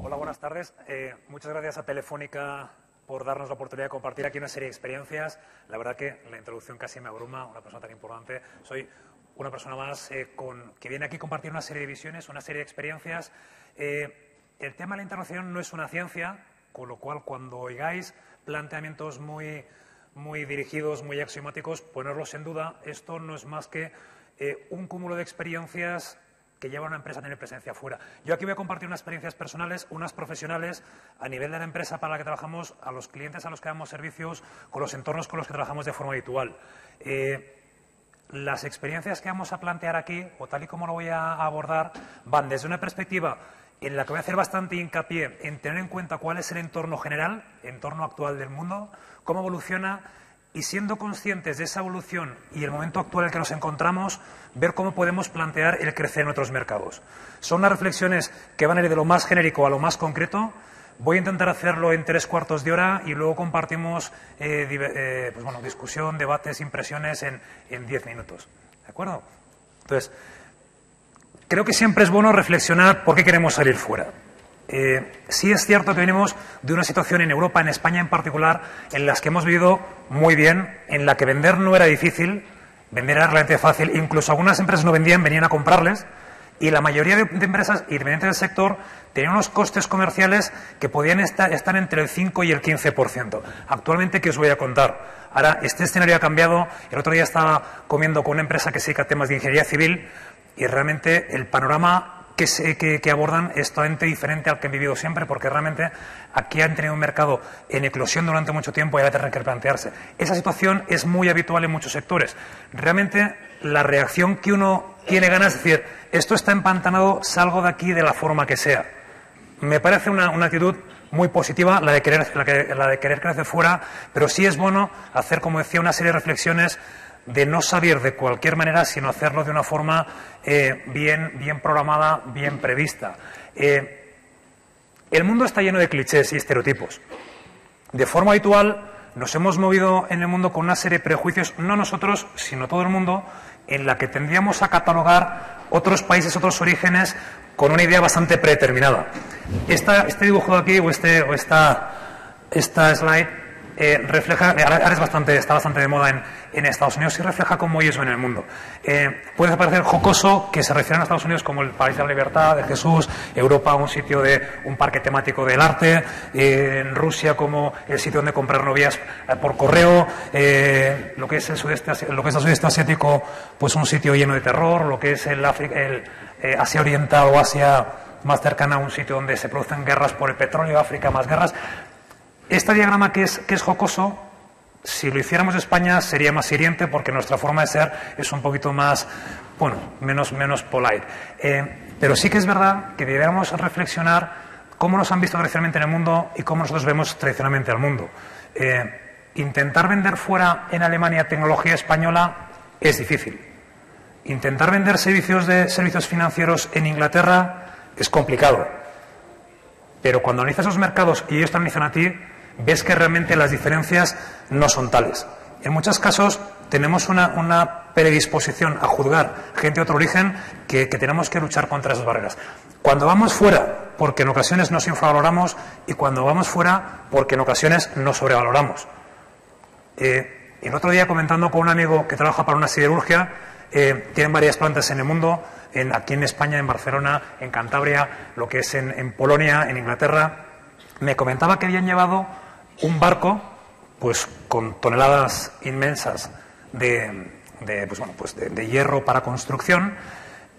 Hola, buenas tardes. Muchas gracias a Telefónica por darnos la oportunidad de compartir aquí una serie de experiencias. La verdad que la introducción casi me abruma, una persona tan importante. Soy una persona más que viene aquí a compartir una serie de visiones, una serie de experiencias. El tema de la integración no es una ciencia, con lo cual cuando oigáis planteamientos muy dirigidos, muy axiomáticos, ponerlos en duda. Esto no es más que un cúmulo de experiencias que lleva a una empresa a tener presencia fuera. Yo aquí voy a compartir unas experiencias personales, unas profesionales, a nivel de la empresa para la que trabajamos, a los clientes a los que damos servicios, con los entornos con los que trabajamos de forma habitual. Las experiencias que vamos a plantear aquí, o tal y como lo voy a abordar, van desde una perspectiva en la que voy a hacer bastante hincapié en tener en cuenta cuál es el entorno general, entorno actual del mundo, cómo evoluciona, y siendo conscientes de esa evolución y el momento actual en el que nos encontramos, ver cómo podemos plantear el crecer en otros mercados. Son unas reflexiones que van a ir de lo más genérico a lo más concreto. Voy a intentar hacerlo en 3/4 de hora y luego compartimos discusión, debates, impresiones en 10 minutos. ¿De acuerdo? Entonces, creo que siempre es bueno reflexionar por qué queremos salir fuera. Sí es cierto que venimos de una situación en Europa, en España en particular, en las que hemos vivido muy bien, en la que vender no era difícil, vender era relativamente fácil, incluso algunas empresas no vendían, venían a comprarles, y la mayoría de empresas, independientemente del sector, tenían unos costes comerciales que podían estar entre el 5 y el 15%. Actualmente, ¿qué os voy a contar? Ahora, este escenario ha cambiado. El otro día estaba comiendo con una empresa que se dedica a temas de ingeniería civil y realmente el panorama que abordan es totalmente diferente al que han vivido siempre, porque realmente aquí han tenido un mercado en eclosión durante mucho tiempo y ahora tendrán que replantearse. Esa situación es muy habitual en muchos sectores. Realmente la reacción que uno tiene ganas es decir, esto está empantanado, salgo de aquí de la forma que sea. Me parece una actitud muy positiva la de querer crecer fuera, pero sí es bueno hacer, como decía, una serie de reflexiones de no salir de cualquier manera, sino hacerlo de una forma bien programada, bien prevista. El mundo está lleno de clichés y estereotipos. De forma habitual nos hemos movido en el mundo con una serie de prejuicios, no nosotros, sino todo el mundo, en la que tendríamos a catalogar otros países, otros orígenes, con una idea bastante predeterminada. Este dibujo de aquí, o esta slide, refleja, ahora está bastante de moda en Estados Unidos y refleja cómo es eso en el mundo. Puede parecer jocoso que se refieran a Estados Unidos como el país de la libertad, de Jesús, Europa un sitio de un parque temático del arte, en Rusia como el sitio donde comprar novias por correo, lo que es el sudeste asiático, pues un sitio lleno de terror, lo que es el Asia Oriental o Asia más cercana a un sitio donde se producen guerras por el petróleo, África más guerras. Este diagrama que es jocoso, si lo hiciéramos en España sería más hiriente porque nuestra forma de ser es un poquito más, menos polite. Pero sí que es verdad que deberíamos reflexionar cómo nos han visto tradicionalmente en el mundo y cómo nosotros vemos tradicionalmente al mundo. Intentar vender fuera en Alemania tecnología española es difícil. Intentar vender servicios financieros en Inglaterra es complicado. Pero cuando analizas los mercados y ellos te analizan a ti, ves que realmente las diferencias no son tales. En muchos casos tenemos una predisposición a juzgar gente de otro origen que tenemos que luchar contra esas barreras. Cuando vamos fuera, porque en ocasiones nos infravaloramos, y cuando vamos fuera, porque en ocasiones nos sobrevaloramos. El otro día, comentando con un amigo que trabaja para una siderurgia, tienen varias plantas en el mundo, aquí en España, en Barcelona, en Cantabria, lo que es en Polonia, en Inglaterra. Me comentaba que habían llevado un barco pues con toneladas inmensas de hierro para construcción,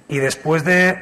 y después de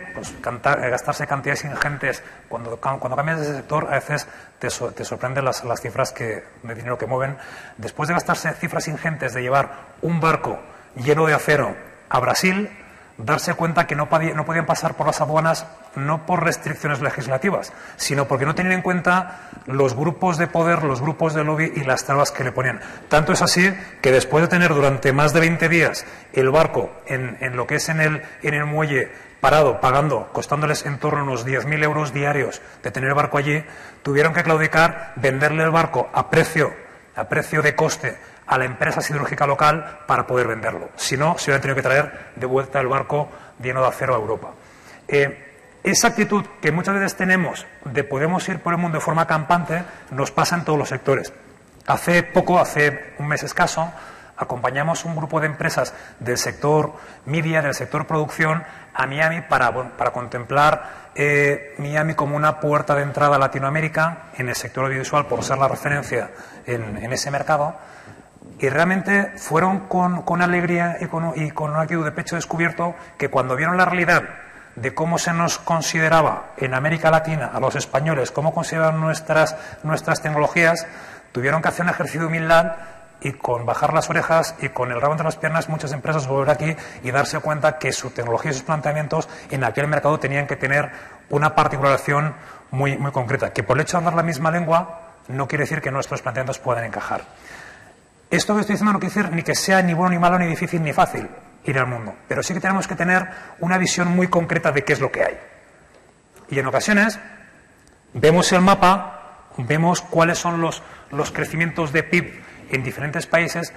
gastarse cantidades ingentes, cuando cambias de sector a veces te sorprenden las cifras de dinero que mueven. Después de gastarse cifras ingentes de llevar un barco lleno de acero a Brasil, darse cuenta que no podían pasar por las aduanas, no por restricciones legislativas, sino porque no tenían en cuenta los grupos de poder, los grupos de lobby y las trabas que le ponían. Tanto es así que después de tener durante más de 20 días el barco en lo que es en el muelle parado, pagando, costándoles en torno a unos 10.000 euros diarios de tener el barco allí, tuvieron que claudicar, venderle el barco a precio de coste a la empresa siderúrgica local para poder venderlo. Si no, se hubieran tenido que traer de vuelta el barco lleno de acero a Europa. esa actitud que muchas veces tenemos de podemos ir por el mundo de forma campante, nos pasa en todos los sectores. Hace un mes escaso, acompañamos un grupo de empresas del sector media, del sector producción, a Miami para contemplar Miami como una puerta de entrada a Latinoamérica en el sector audiovisual por ser la referencia en ese mercado. Y realmente fueron con alegría y con una actitud de pecho descubierto que cuando vieron la realidad de cómo se nos consideraba en América Latina, a los españoles, cómo consideraban nuestras tecnologías, tuvieron que hacer un ejercicio de humildad y con bajar las orejas y con el rabo entre las piernas muchas empresas volver aquí y darse cuenta que su tecnología y sus planteamientos en aquel mercado tenían que tener una particularización muy, muy concreta, que por el hecho de hablar la misma lengua no quiere decir que nuestros planteamientos puedan encajar. Esto que estoy diciendo no quiere decir ni que sea ni bueno ni malo, ni difícil ni fácil ir al mundo, pero sí que tenemos que tener una visión muy concreta de qué es lo que hay. Y en ocasiones vemos el mapa, vemos cuáles son los crecimientos de PIB en diferentes países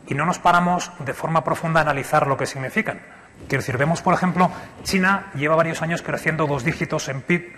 y no nos paramos de forma profunda a analizar lo que significan. Quiero decir, vemos, por ejemplo, China lleva varios años creciendo 2 dígitos en PIB,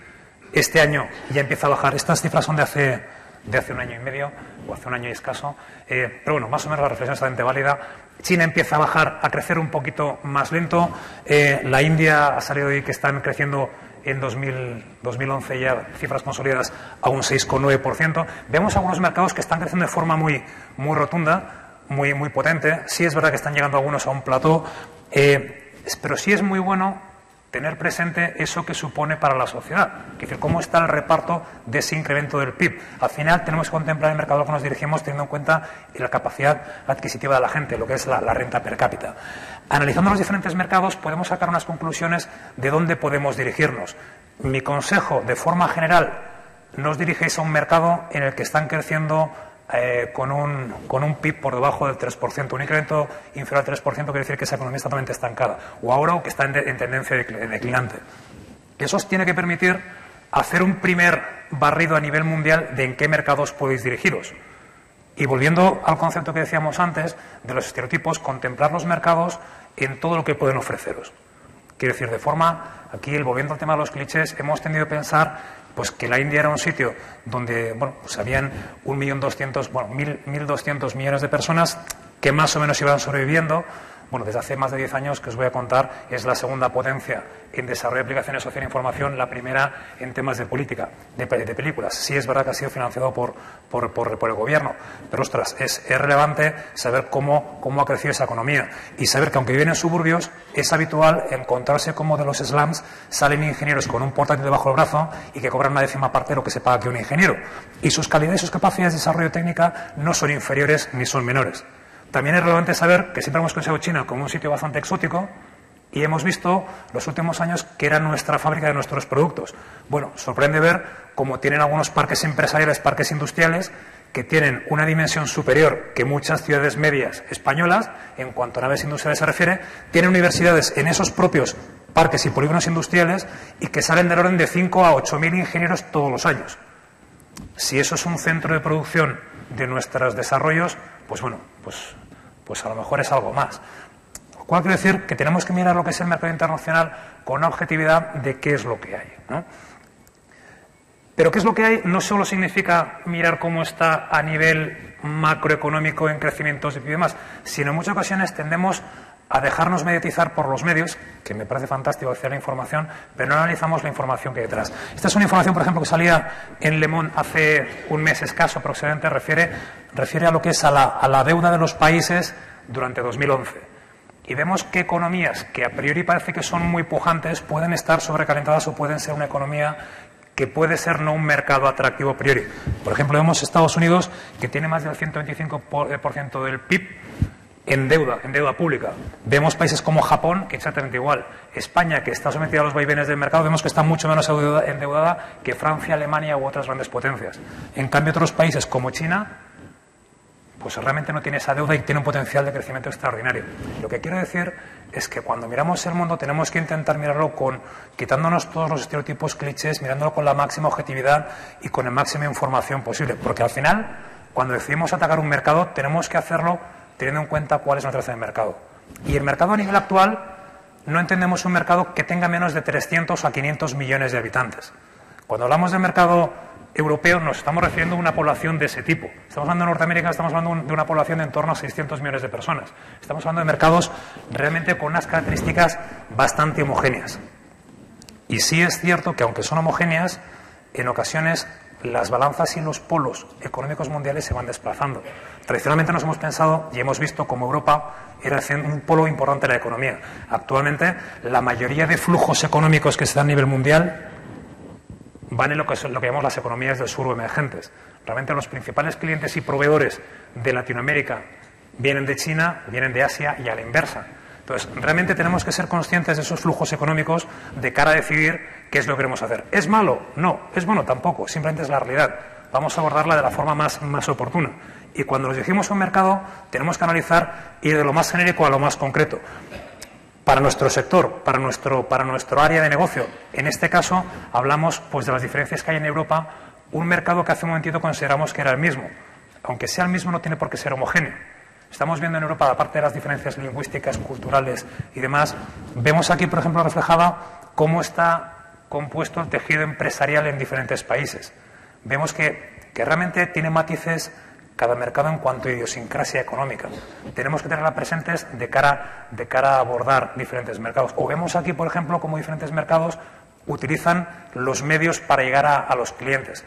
este año ya empieza a bajar. Estas cifras son de hace un año y medio, o hace un año y escaso, pero bueno, más o menos la reflexión es bastante válida. China empieza a bajar, a crecer un poquito más lento, la India ha salido de ahí que están creciendo en 2011 ya cifras consolidadas a un 6,9%. Vemos algunos mercados que están creciendo de forma muy, muy rotunda, muy, muy potente. Sí es verdad que están llegando algunos a un plató, pero sí es muy bueno tener presente eso que supone para la sociedad, es decir, cómo está el reparto de ese incremento del PIB. Al final tenemos que contemplar el mercado al que nos dirigimos teniendo en cuenta la capacidad adquisitiva de la gente, lo que es la renta per cápita. Analizando los diferentes mercados podemos sacar unas conclusiones de dónde podemos dirigirnos. Mi consejo, de forma general, no os dirigéis a un mercado en el que están creciendo con un PIB por debajo del 3%, un incremento inferior al 3% quiere decir que esa economía está totalmente estancada, o ahora o que está en tendencia declinante. Eso os tiene que permitir hacer un primer barrido a nivel mundial de en qué mercados podéis dirigiros. Y volviendo al concepto que decíamos antes, de los estereotipos, contemplar los mercados en todo lo que pueden ofreceros. Quiero decir, de forma, aquí volviendo al tema de los clichés, hemos tendido a pensar pues que la India era un sitio donde pues habían 1.200.000 millones de personas que más o menos iban sobreviviendo. Bueno, desde hace más de 10 años, que os voy a contar, es la segunda potencia en desarrollo de aplicaciones sociales e información, la primera en temas de política, de películas. Sí es verdad que ha sido financiado por el gobierno, pero ostras, es relevante saber cómo ha crecido esa economía y saber que aunque viven en suburbios, es habitual encontrarse como de los slums salen ingenieros con un portátil debajo del brazo y que cobran una 10ª parte de lo que se paga aquí un ingeniero. Y sus calidades y sus capacidades de desarrollo técnica no son inferiores ni son menores. También es relevante saber que siempre hemos considerado China como un sitio bastante exótico y hemos visto los últimos años que era nuestra fábrica de nuestros productos. Bueno, sorprende ver cómo tienen algunos parques empresariales, parques industriales, que tienen una dimensión superior que muchas ciudades medias españolas, en cuanto a naves industriales se refiere, tienen universidades en esos propios parques y polígonos industriales y que salen del orden de 5 a 8.000 ingenieros todos los años. Si eso es un centro de producción de nuestros desarrollos, pues bueno, pues a lo mejor es algo más. Lo cual quiere decir que tenemos que mirar lo que es el mercado internacional con una objetividad de qué es lo que hay, ¿no? Pero qué es lo que hay no solo significa mirar cómo está a nivel macroeconómico en crecimientos y demás, sino en muchas ocasiones tendemos a dejarnos mediatizar por los medios, que me parece fantástico hacer la información, pero no analizamos la información que hay detrás. Esta es una información, por ejemplo, que salía en Le Monde hace un mes escaso aproximadamente, refiere a lo que es a la deuda de los países durante 2011. Y vemos que economías que a priori parece que son muy pujantes pueden estar sobrecalentadas o pueden ser una economía que puede ser no un mercado atractivo a priori. Por ejemplo, vemos Estados Unidos, que tiene más del 125% del PIB en deuda pública. Vemos países como Japón, que exactamente igual. España, que está sometida a los vaivenes del mercado, vemos que está mucho menos endeudada que Francia, Alemania u otras grandes potencias. En cambio, otros países como China, pues realmente no tiene esa deuda y tiene un potencial de crecimiento extraordinario. Lo que quiero decir es que cuando miramos el mundo tenemos que intentar mirarlo quitándonos todos los estereotipos, clichés, mirándolo con la máxima objetividad y con la máxima información posible. Porque al final, cuando decidimos atacar un mercado, tenemos que hacerlo teniendo en cuenta cuál es nuestra tasa de mercado. Y el mercado a nivel actual no entendemos un mercado que tenga menos de 300 a 500 millones de habitantes. Cuando hablamos de mercado europeo nos estamos refiriendo a una población de ese tipo. Estamos hablando de Norteamérica, estamos hablando de una población de en torno a 600 millones de personas. Estamos hablando de mercados realmente con unas características bastante homogéneas. Y sí es cierto que aunque son homogéneas, en ocasiones las balanzas y los polos económicos mundiales se van desplazando. Tradicionalmente nos hemos pensado y hemos visto como Europa era un polo importante de la economía. Actualmente la mayoría de flujos económicos que se dan a nivel mundial van en lo que llamamos las economías del sur o emergentes. Realmente los principales clientes y proveedores de Latinoamérica vienen de China, vienen de Asia y a la inversa. Entonces, realmente tenemos que ser conscientes de esos flujos económicos de cara a decidir qué es lo que queremos hacer. ¿Es malo? No. ¿Es bueno? Tampoco. Simplemente es la realidad. Vamos a abordarla de la forma más oportuna. Y cuando nos dirigimos a un mercado, tenemos que analizar ir de lo más genérico a lo más concreto. Para nuestro sector, para nuestro área de negocio, en este caso hablamos pues de las diferencias que hay en Europa, un mercado que hace un momentito consideramos que era el mismo. Aunque sea el mismo, no tiene por qué ser homogéneo. Estamos viendo en Europa, aparte de las diferencias lingüísticas, culturales y demás, vemos aquí, por ejemplo, reflejada cómo está compuesto el tejido empresarial en diferentes países. Vemos que realmente tiene matices cada mercado en cuanto a idiosincrasia económica. Tenemos que tenerla presentes de cara a abordar diferentes mercados. O vemos aquí, por ejemplo, cómo diferentes mercados utilizan los medios para llegar a los clientes.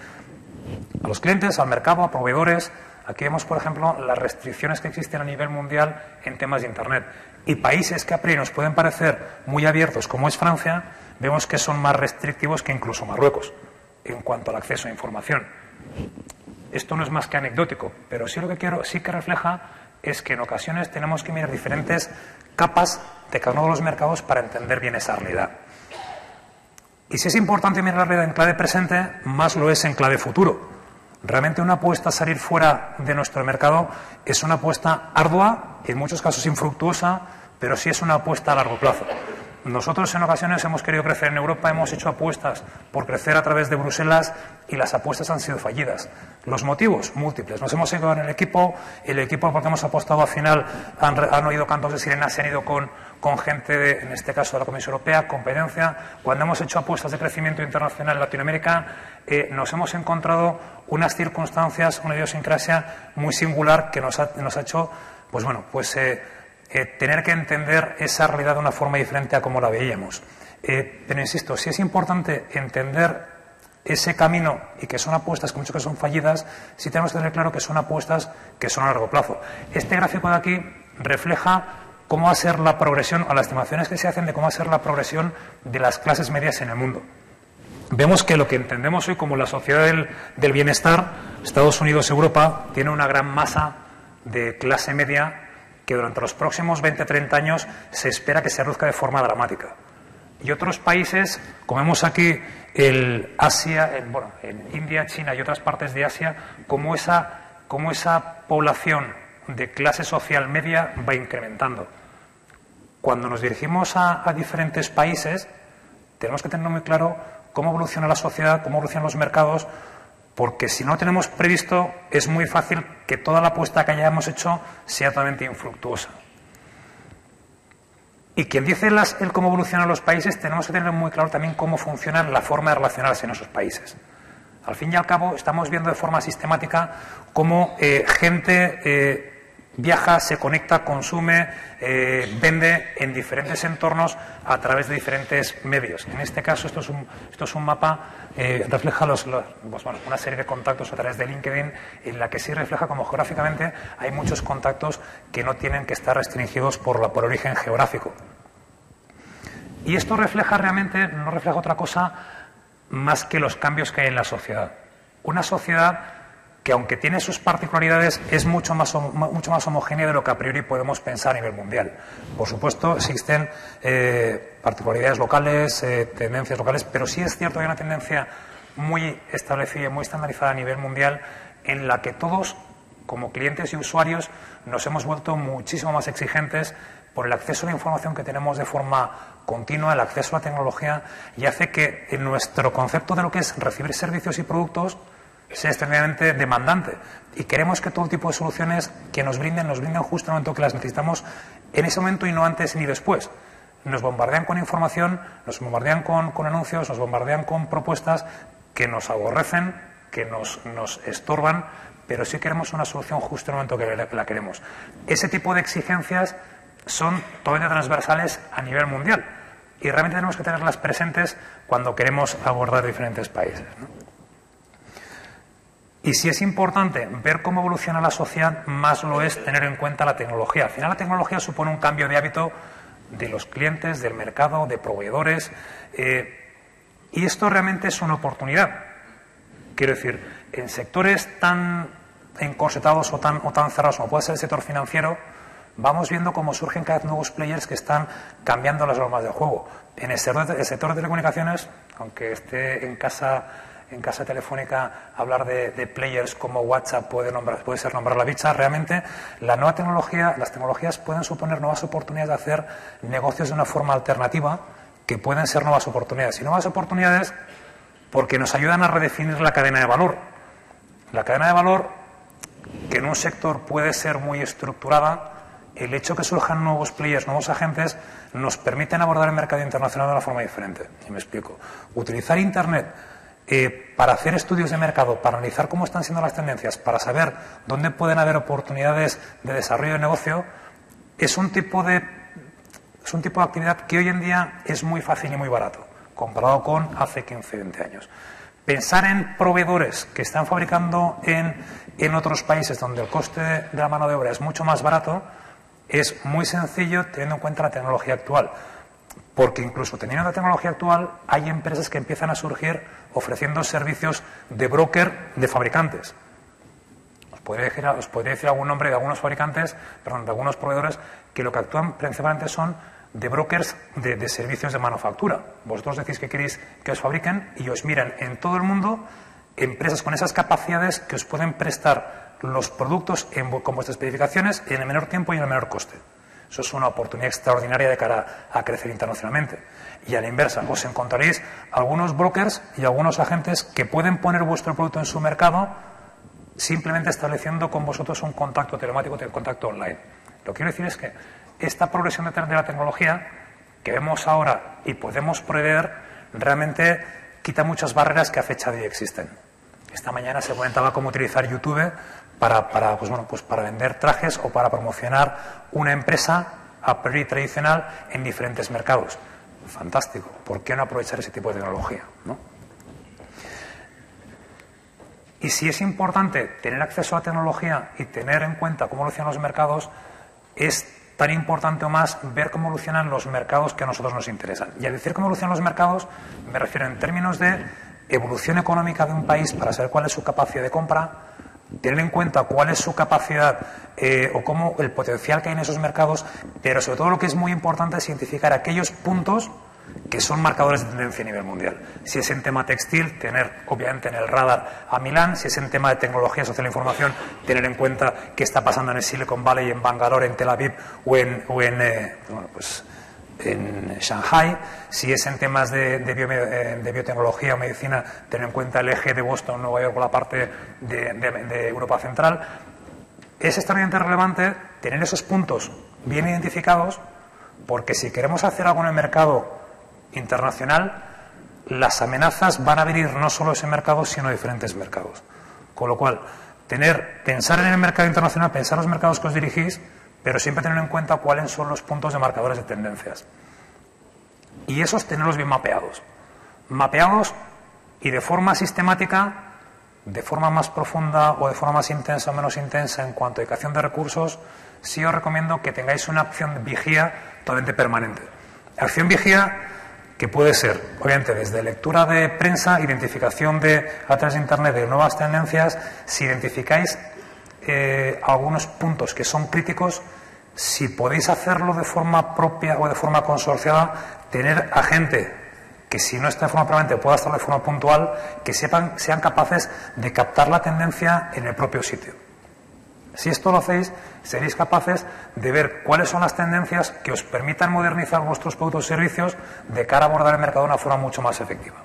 A los clientes, al mercado, a proveedores. Aquí vemos, por ejemplo, las restricciones que existen a nivel mundial en temas de Internet. Y países que a priori nos pueden parecer muy abiertos, como es Francia, vemos que son más restrictivos que incluso Marruecos en cuanto al acceso a información. Esto no es más que anecdótico, pero sí lo que sí que refleja es que en ocasiones tenemos que mirar diferentes capas de cada uno de los mercados para entender bien esa realidad. Y si es importante mirar la realidad en clave presente, más lo es en clave futuro. Realmente una apuesta a salir fuera de nuestro mercado es una apuesta ardua, en muchos casos infructuosa, pero sí es una apuesta a largo plazo. Nosotros en ocasiones hemos querido crecer en Europa, hemos hecho apuestas por crecer a través de Bruselas y las apuestas han sido fallidas. Los motivos, múltiples. Nos hemos ido en el equipo porque hemos apostado al final, han oído cantos de sirena, se han ido con gente, en este caso de la Comisión Europea, competencia. Cuando hemos hecho apuestas de crecimiento internacional en Latinoamérica, nos hemos encontrado unas circunstancias, una idiosincrasia muy singular que nos ha hecho, pues bueno, tener que entender esa realidad de una forma diferente a como la veíamos. Pero insisto, sí es importante entender ese camino y que son apuestas que muchas veces son fallidas, sí tenemos que tener claro que son apuestas que son a largo plazo. Este gráfico de aquí refleja cómo va a ser la progresión, o las estimaciones que se hacen de cómo va a ser la progresión de las clases medias en el mundo. Vemos que lo que entendemos hoy como la sociedad del bienestar, Estados Unidos, Europa, tiene una gran masa de clase media que durante los próximos 20-30 años se espera que se reduzca de forma dramática. Y otros países, como vemos aquí, en India, China y otras partes de Asia, como esa población de clase social media va incrementando. Cuando nos dirigimos a diferentes países, tenemos que tener muy claro cómo evoluciona la sociedad, cómo evolucionan los mercados, porque si no tenemos previsto, es muy fácil que toda la apuesta que hayamos hecho sea totalmente infructuosa. Y quien dice el cómo evolucionan los países, tenemos que tener muy claro también cómo funciona la forma de relacionarse en esos países. Al fin y al cabo, estamos viendo de forma sistemática cómo gente viaja, se conecta, consume, vende en diferentes entornos a través de diferentes medios. En este caso, esto es un mapa, refleja una serie de contactos a través de LinkedIn, en la que sí refleja cómo geográficamente hay muchos contactos que no tienen que estar restringidos por origen geográfico. Y esto refleja realmente, no refleja otra cosa más que los cambios que hay en la sociedad. Una sociedad que, aunque tiene sus particularidades, es mucho más homogénea de lo que a priori podemos pensar a nivel mundial. Por supuesto, existen particularidades locales, tendencias locales, pero sí es cierto que hay una tendencia muy establecida, muy estandarizada a nivel mundial, en la que todos, como clientes y usuarios, nos hemos vuelto muchísimo más exigentes por el acceso a la información que tenemos de forma continua, el acceso a la tecnología, y hace que en nuestro concepto de lo que es recibir servicios y productos sea extremadamente demandante. Y queremos que todo tipo de soluciones que nos brinden justo en el momento que las necesitamos, en ese momento y no antes ni después. Nos bombardean con información, nos bombardean con anuncios, nos bombardean con propuestas que nos aborrecen, que nos estorban, pero sí queremos una solución justo en el momento que la queremos. Ese tipo de exigencias son totalmente transversales a nivel mundial y realmente tenemos que tenerlas presentes cuando queremos abordar diferentes países, ¿no? Y si es importante ver cómo evoluciona la sociedad, más lo es tener en cuenta la tecnología. Al final la tecnología supone un cambio de hábito de los clientes, del mercado, de proveedores, y esto realmente es una oportunidad. Quiero decir, en sectores tan encorsetados o tan cerrados como puede ser el sector financiero, vamos viendo cómo surgen cada vez nuevos players que están cambiando las normas del juego. En el sector de telecomunicaciones, aunque esté en casa telefónica, hablar de players como WhatsApp puede ser nombrar la bicha. Realmente las tecnologías pueden suponer nuevas oportunidades de hacer negocios de una forma alternativa, que pueden ser nuevas oportunidades. Y nuevas oportunidades porque nos ayudan a redefinir la cadena de valor. La cadena de valor, que en un sector puede ser muy estructurada, el hecho que surjan nuevos players, nuevos agentes, nos permiten abordar el mercado internacional de una forma diferente. Y me explico. Utilizar Internet para hacer estudios de mercado, para analizar cómo están siendo las tendencias, para saber dónde pueden haber oportunidades de desarrollo de negocio, es un tipo de actividad que hoy en día es muy fácil y muy barato, comparado con hace 15, 20 años. Pensar en proveedores que están fabricando en otros países donde el coste de la mano de obra es mucho más barato es muy sencillo teniendo en cuenta la tecnología actual. Porque incluso teniendo la tecnología actual hay empresas que empiezan a surgir ofreciendo servicios de broker de fabricantes. Os podría decir algún nombre de algunos fabricantes, de algunos proveedores que lo que actúan principalmente son de brokers de servicios de manufactura. Vosotros decís que queréis que os fabriquen y os miran en todo el mundo empresas con esas capacidades que os pueden prestar los productos con vuestras especificaciones en el menor tiempo y en el menor coste. Eso es una oportunidad extraordinaria de cara a crecer internacionalmente. Y a la inversa, os encontraréis algunos brokers y algunos agentes que pueden poner vuestro producto en su mercado simplemente estableciendo con vosotros un contacto telemático, un contacto online. Lo que quiero decir es que esta progresión de la tecnología que vemos ahora y podemos prever realmente quita muchas barreras que a fecha de hoy existen. Esta mañana se comentaba cómo utilizar YouTube para vender trajes o para promocionar una empresa a priori tradicional en diferentes mercados. Fantástico. ¿Por qué no aprovechar ese tipo de tecnología, ¿no? Y si es importante tener acceso a la tecnología y tener en cuenta cómo evolucionan los mercados, es tan importante o más ver cómo evolucionan los mercados que a nosotros nos interesan. Y al decir cómo evolucionan los mercados, me refiero en términos de evolución económica de un país para saber cuál es su capacidad de compra, tener en cuenta cuál es su capacidad o cómo el potencial que hay en esos mercados, pero sobre todo lo que es muy importante es identificar aquellos puntos que son marcadores de tendencia a nivel mundial. Si es en tema textil, tener obviamente en el radar a Milán; si es en tema de tecnología social e información, tener en cuenta qué está pasando en el Silicon Valley, en Bangalore, en Tel Aviv o en Shanghai; si es en temas de biotecnología o medicina, tener en cuenta el eje de Boston, Nueva York o la parte de Europa Central. Es extremadamente relevante tener esos puntos bien identificados, porque si queremos hacer algo en el mercado internacional, las amenazas van a venir no solo ese mercado, sino diferentes mercados. Con lo cual, pensar en el mercado internacional, pensar en los mercados que os dirigís, pero siempre tener en cuenta cuáles son los puntos de marcadores de tendencias. Y esos tenerlos bien mapeados. Mapeados y de forma sistemática, de forma más profunda o de forma más intensa o menos intensa en cuanto a dedicación de recursos, sí os recomiendo que tengáis una acción de vigía totalmente permanente. Acción vigía que puede ser, obviamente, desde lectura de prensa, identificación a través de Internet de nuevas tendencias. Si identificáis algunos puntos que son críticos, si podéis hacerlo de forma propia o de forma consorciada, tener a gente que, si no está de forma permanente, pueda estar de forma puntual, que sean capaces de captar la tendencia en el propio sitio. Si esto lo hacéis, seréis capaces de ver cuáles son las tendencias que os permitan modernizar vuestros productos y servicios de cara a abordar el mercado de una forma mucho más efectiva.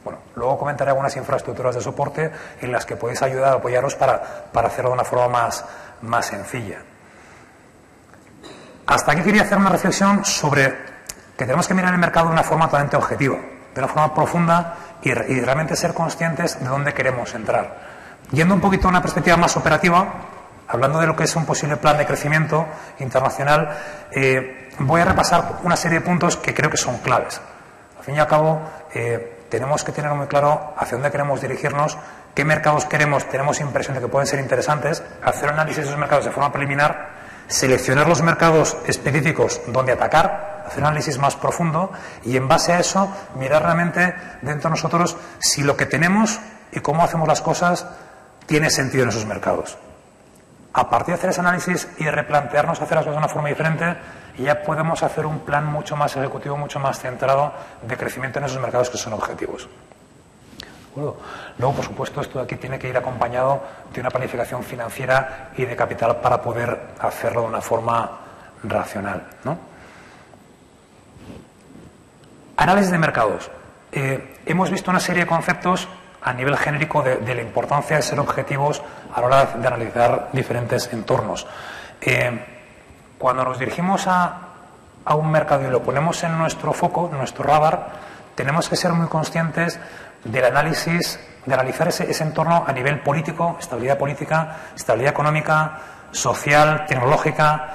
Bueno, luego comentaré algunas infraestructuras de soporte en las que podéis ayudar a apoyaros para hacerlo de una forma más sencilla. Hasta aquí quería hacer una reflexión sobre que tenemos que mirar el mercado de una forma totalmente objetiva, de una forma profunda y realmente ser conscientes de dónde queremos entrar. Yendo un poquito a una perspectiva más operativa, hablando de lo que es un posible plan de crecimiento internacional, voy a repasar una serie de puntos que creo que son claves. Al fin y al cabo, tenemos que tener muy claro hacia dónde queremos dirigirnos, qué mercados tenemos impresión de que pueden ser interesantes, hacer análisis de esos mercados de forma preliminar, seleccionar los mercados específicos donde atacar, hacer un análisis más profundo y en base a eso mirar realmente dentro de nosotros si lo que tenemos y cómo hacemos las cosas tiene sentido en esos mercados. A partir de hacer ese análisis y replantearnos hacer las cosas de una forma diferente, ya podemos hacer un plan mucho más ejecutivo, mucho más centrado de crecimiento en esos mercados que son objetivos. Luego, por supuesto, esto de aquí tiene que ir acompañado de una planificación financiera y de capital para poder hacerlo de una forma racional, ¿no? Análisis de mercados. Hemos visto una serie de conceptos a nivel genérico de la importancia de ser objetivos a la hora de analizar diferentes entornos. Cuando nos dirigimos a un mercado y lo ponemos en nuestro foco, en nuestro radar, tenemos que ser muy conscientes del análisis, de analizar ese entorno a nivel político, estabilidad económica, social, tecnológica.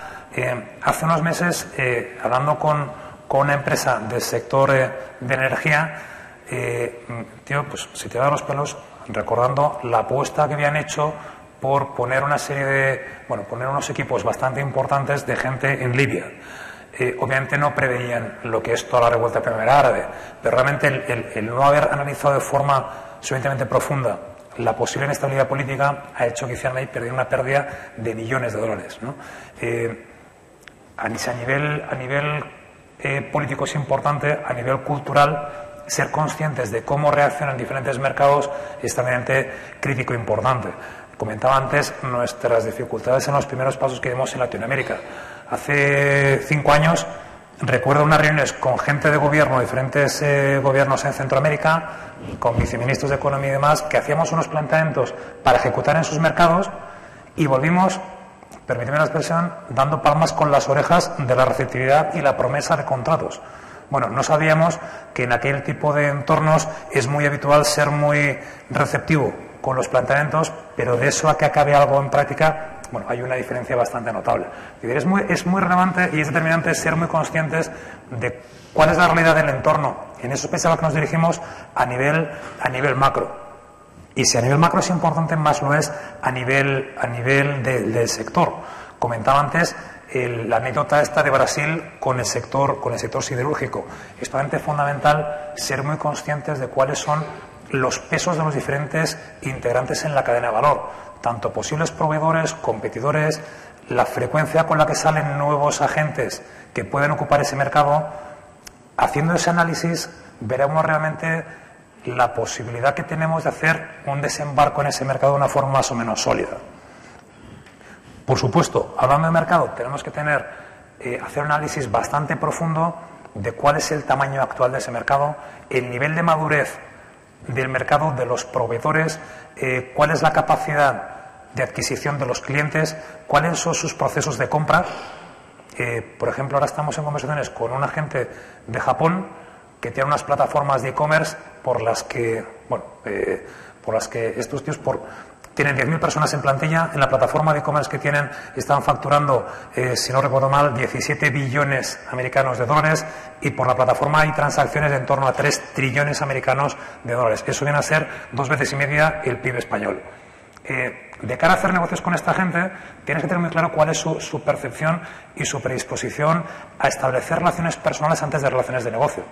Hace unos meses, hablando con una empresa del sector de energía, pues se te dan los pelos recordando la apuesta que habían hecho por poner poner unos equipos bastante importantes de gente en Libia. Obviamente no preveían lo que es toda la revuelta primavera árabe, pero realmente el no haber analizado de forma suficientemente profunda la posible inestabilidad política ha hecho que hicieran ahí perder una pérdida de millones de dólares, ¿no? A nivel político es importante, a nivel cultural, ser conscientes de cómo reaccionan diferentes mercados es también crítico e importante. Comentaba antes nuestras dificultades en los primeros pasos que dimos en Latinoamérica. Hace 5 años recuerdo unas reuniones con gente de gobierno, diferentes gobiernos en Centroamérica, con viceministros de Economía y demás, que hacíamos unos planteamientos para ejecutar en sus mercados y volvimos, permíteme la expresión, dando palmas con las orejas de la receptividad y la promesa de contratos. Bueno, no sabíamos que en aquel tipo de entornos es muy habitual ser muy receptivo con los planteamientos, pero de eso a que acabe algo en práctica, bueno, hay una diferencia bastante notable. Es muy relevante y es determinante ser muy conscientes de cuál es la realidad del entorno. En eso es a lo que nos dirigimos a nivel macro. Y si a nivel macro es importante, más lo es a nivel del sector. Comentaba antes la anécdota esta de Brasil con el sector siderúrgico. Es totalmente fundamental ser muy conscientes de cuáles son los pesos de los diferentes integrantes en la cadena de valor, tanto posibles proveedores, competidores, la frecuencia con la que salen nuevos agentes que pueden ocupar ese mercado. Haciendo ese análisis veremos realmente la posibilidad que tenemos de hacer un desembarco en ese mercado de una forma más o menos sólida. Por supuesto, hablando de mercado, tenemos que hacer un análisis bastante profundo de cuál es el tamaño actual de ese mercado, el nivel de madurez del mercado, de los proveedores, cuál es la capacidad de adquisición de los clientes, cuáles son sus procesos de compra. Por ejemplo, ahora estamos en conversaciones con un agente de Japón que tiene unas plataformas de e-commerce por las que estos tíos tienen 10.000 personas en plantilla. En la plataforma de e-commerce que tienen están facturando, si no recuerdo mal, 17 billones americanos de dólares, y por la plataforma hay transacciones de en torno a 3 trillones americanos de dólares. Eso viene a ser 2 veces y media el PIB español. De cara a hacer negocios con esta gente, tienes que tener muy claro cuál es su percepción y su predisposición a establecer relaciones personales antes de relaciones de negocio.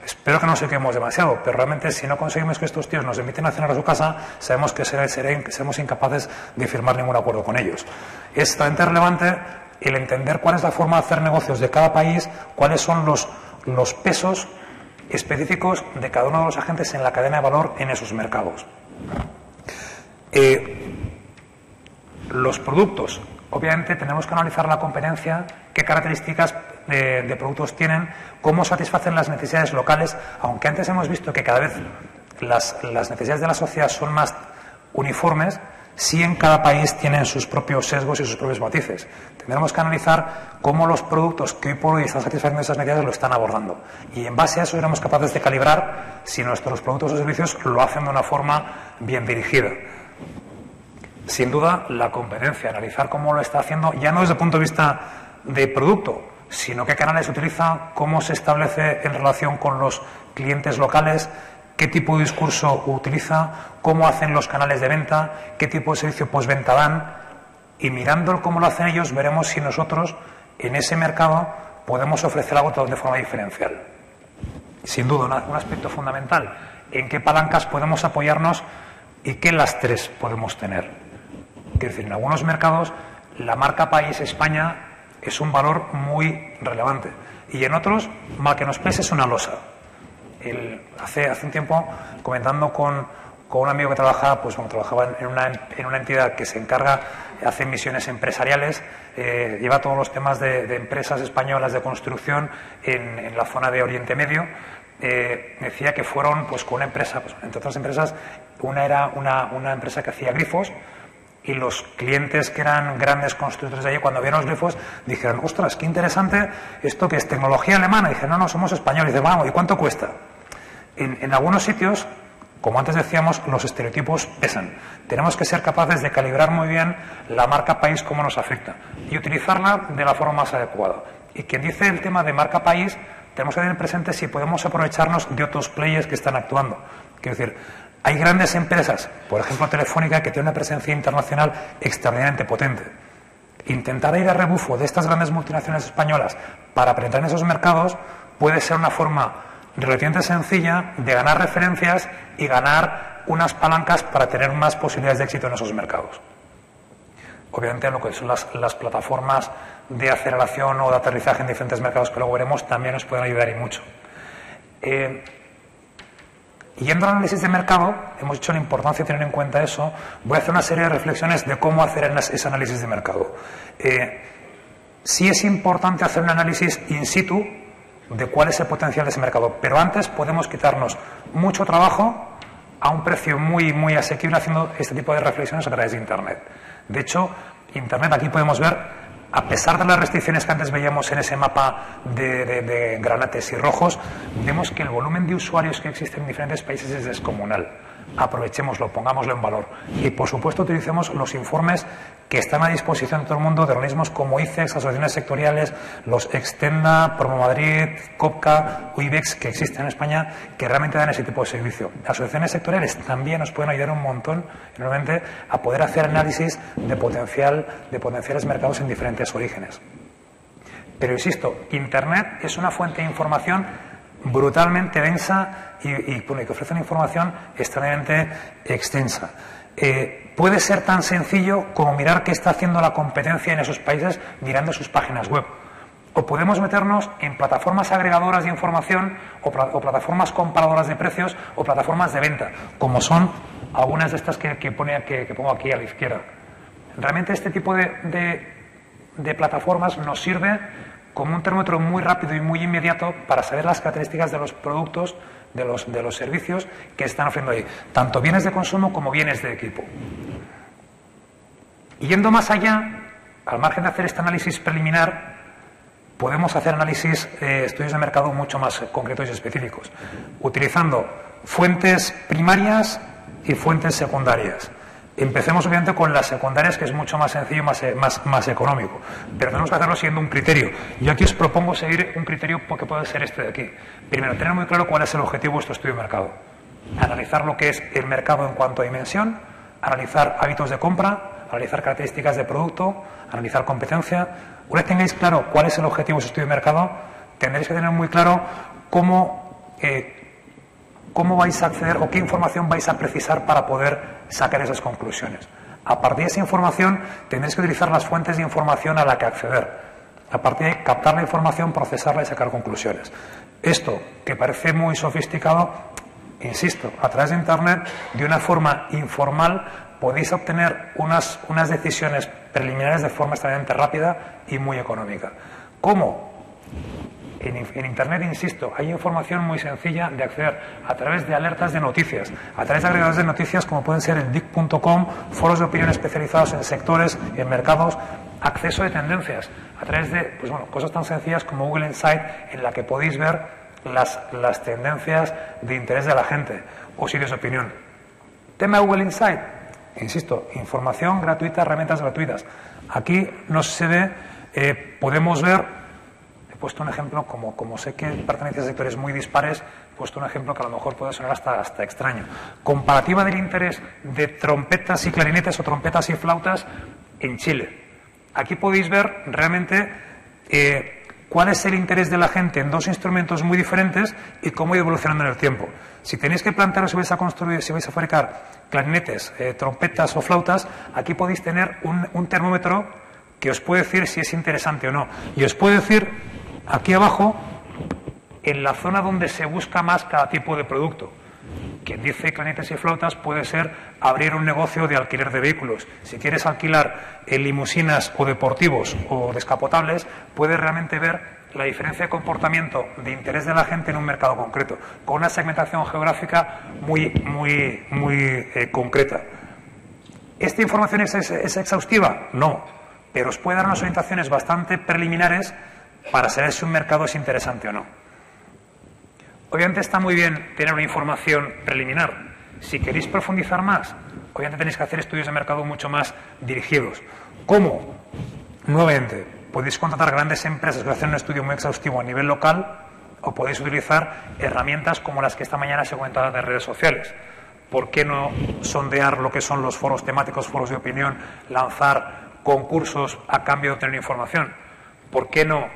Espero que no nos equivoquemos demasiado, pero realmente si no conseguimos que estos tíos nos inviten a cenar a su casa, sabemos que seremos incapaces de firmar ningún acuerdo con ellos. Es totalmente relevante el entender cuál es la forma de hacer negocios de cada país, cuáles son los pesos específicos de cada uno de los agentes en la cadena de valor en esos mercados. Los productos. Obviamente tenemos que analizar la competencia, qué características de productos tienen, cómo satisfacen las necesidades locales, aunque antes hemos visto que cada vez las necesidades de la sociedad son más uniformes. sí en cada país tienen sus propios sesgos y sus propios matices. Tendremos que analizar cómo los productos que hoy por hoy están satisfaciendo esas necesidades lo están abordando. Y en base a eso seremos capaces de calibrar si nuestros productos o servicios lo hacen de una forma bien dirigida. Sin duda, la competencia, analizar cómo lo está haciendo, ya no desde el punto de vista de producto, sino qué canales utiliza, cómo se establece en relación con los clientes locales, qué tipo de discurso utiliza, cómo hacen los canales de venta, qué tipo de servicio postventa dan, y mirando cómo lo hacen ellos veremos si nosotros en ese mercado podemos ofrecer algo de forma diferencial. Sin duda, un aspecto fundamental, en qué palancas podemos apoyarnos y qué lastres podemos tener. Es decir, en algunos mercados la marca país España es un valor muy relevante y en otros, mal que nos pese, es una losa. Hace un tiempo, comentando con un amigo que trabajaba en una entidad que se encarga, hace misiones empresariales, lleva todos los temas de empresas españolas de construcción en la zona de Oriente Medio. Me decía que fueron pues con una empresa, pues, entre otras empresas, una era una empresa que hacía grifos, y los clientes que eran grandes constructores de allí, cuando vieron los grifos, dijeron, ostras, qué interesante, esto que es tecnología alemana. Y dije, no, somos españoles. Y dice, vamos, ¿y cuánto cuesta? En algunos sitios, como antes decíamos, los estereotipos pesan. Tenemos que ser capaces de calibrar muy bien la marca país, cómo nos afecta, y utilizarla de la forma más adecuada. Y quien dice el tema de marca país, tenemos que tener presente si podemos aprovecharnos de otros players que están actuando. Quiero decir, hay grandes empresas, por ejemplo Telefónica, que tiene una presencia internacional extraordinariamente potente. Intentar ir a rebufo de estas grandes multinacionales españolas para penetrar en esos mercados puede ser una forma relativamente sencilla de ganar referencias y ganar unas palancas para tener más posibilidades de éxito en esos mercados. Obviamente, lo que son las plataformas de aceleración o de aterrizaje en diferentes mercados que luego veremos también nos pueden ayudar y mucho. Yendo al análisis de mercado, hemos dicho la importancia de tener en cuenta eso. Voy a hacer una serie de reflexiones de cómo hacer ese análisis de mercado. Sí es importante hacer un análisis in situ de cuál es el potencial de ese mercado, pero antes podemos quitarnos mucho trabajo a un precio muy, muy asequible haciendo este tipo de reflexiones a través de Internet. De hecho, Internet, aquí podemos ver, a pesar de las restricciones que antes veíamos en ese mapa de granates y rojos, vemos que el volumen de usuarios que existen en diferentes países es descomunal. Aprovechémoslo, pongámoslo en valor. Y, por supuesto, utilicemos los informes que están a disposición de todo el mundo de organismos como ICEX, asociaciones sectoriales, los Extenda, Promo Madrid, COPCA, IBEX, que existen en España, que realmente dan ese tipo de servicio. Las asociaciones sectoriales también nos pueden ayudar un montón, enormemente, a poder hacer análisis de potenciales mercados en diferentes orígenes. Pero, insisto, Internet es una fuente de información brutalmente densa y que ofrece una información extremadamente extensa. Puede ser tan sencillo como mirar qué está haciendo la competencia en esos países mirando sus páginas web. O podemos meternos en plataformas agregadoras de información o plataformas comparadoras de precios o plataformas de venta, como son algunas de estas que pongo aquí a la izquierda. Realmente este tipo de plataformas nos sirve como un termómetro muy rápido y muy inmediato para saber las características de los productos, de los servicios que están ofreciendo ahí, tanto bienes de consumo como bienes de equipo. Y yendo más allá, al margen de hacer este análisis preliminar, podemos hacer estudios de mercado mucho más concretos y específicos, utilizando fuentes primarias y fuentes secundarias. Empecemos obviamente con las secundarias, que es mucho más sencillo y más económico, pero tenemos que hacerlo siguiendo un criterio. Yo aquí os propongo seguir un criterio que puede ser este de aquí. Primero, tener muy claro cuál es el objetivo de vuestro estudio de mercado. Analizar lo que es el mercado en cuanto a dimensión, analizar hábitos de compra, analizar características de producto, analizar competencia. Una vez tengáis claro cuál es el objetivo de vuestro estudio de mercado, tendréis que tener muy claro cómo vais a acceder o qué información vais a precisar para poder sacar esas conclusiones. A partir de esa información tendréis que utilizar las fuentes de información a la que acceder. A partir de captar la información, procesarla y sacar conclusiones. Esto, que parece muy sofisticado, insisto, a través de Internet, de una forma informal, podéis obtener unas decisiones preliminares de forma extremadamente rápida y muy económica. ¿Cómo? En Internet, insisto, hay información muy sencilla de acceder a través de alertas de noticias, a través de agregadores de noticias como pueden ser el dic.com, foros de opinión especializados en sectores, en mercados, acceso de tendencias, a través de cosas tan sencillas como Google Insight, en la que podéis ver las tendencias de interés de la gente, o sitios de opinión. Tema de Google Insight, insisto, información gratuita, herramientas gratuitas. Aquí no se ve, podemos ver. He puesto un ejemplo, como sé que pertenece a sectores muy dispares, he puesto un ejemplo que a lo mejor puede sonar hasta extraño. Comparativa del interés de trompetas y clarinetes o trompetas y flautas en Chile. Aquí podéis ver realmente cuál es el interés de la gente en dos instrumentos muy diferentes y cómo ha ido evolucionando en el tiempo. Si tenéis que plantearos si vais a construir, si vais a fabricar clarinetes, trompetas o flautas, aquí podéis tener un termómetro que os puede decir si es interesante o no. Y os puede decir aquí abajo, en la zona donde se busca más cada tipo de producto. Quien dice clarinetes y flautas puede ser abrir un negocio de alquiler de vehículos. Si quieres alquilar limusinas o deportivos o descapotables, puedes realmente ver la diferencia de comportamiento de interés de la gente en un mercado concreto, con una segmentación geográfica muy concreta. ¿Esta información es exhaustiva? No, pero os puede dar unas orientaciones bastante preliminares para saber si un mercado es interesante o no. Obviamente está muy bien tener una información preliminar. Si queréis profundizar más, obviamente tenéis que hacer estudios de mercado mucho más dirigidos. ¿Cómo? Nuevamente, podéis contratar grandes empresas que hacen un estudio muy exhaustivo a nivel local o podéis utilizar herramientas como las que esta mañana se comentaban de redes sociales. ¿Por qué no sondear lo que son los foros temáticos, foros de opinión, lanzar concursos a cambio de obtener información? ¿Por qué no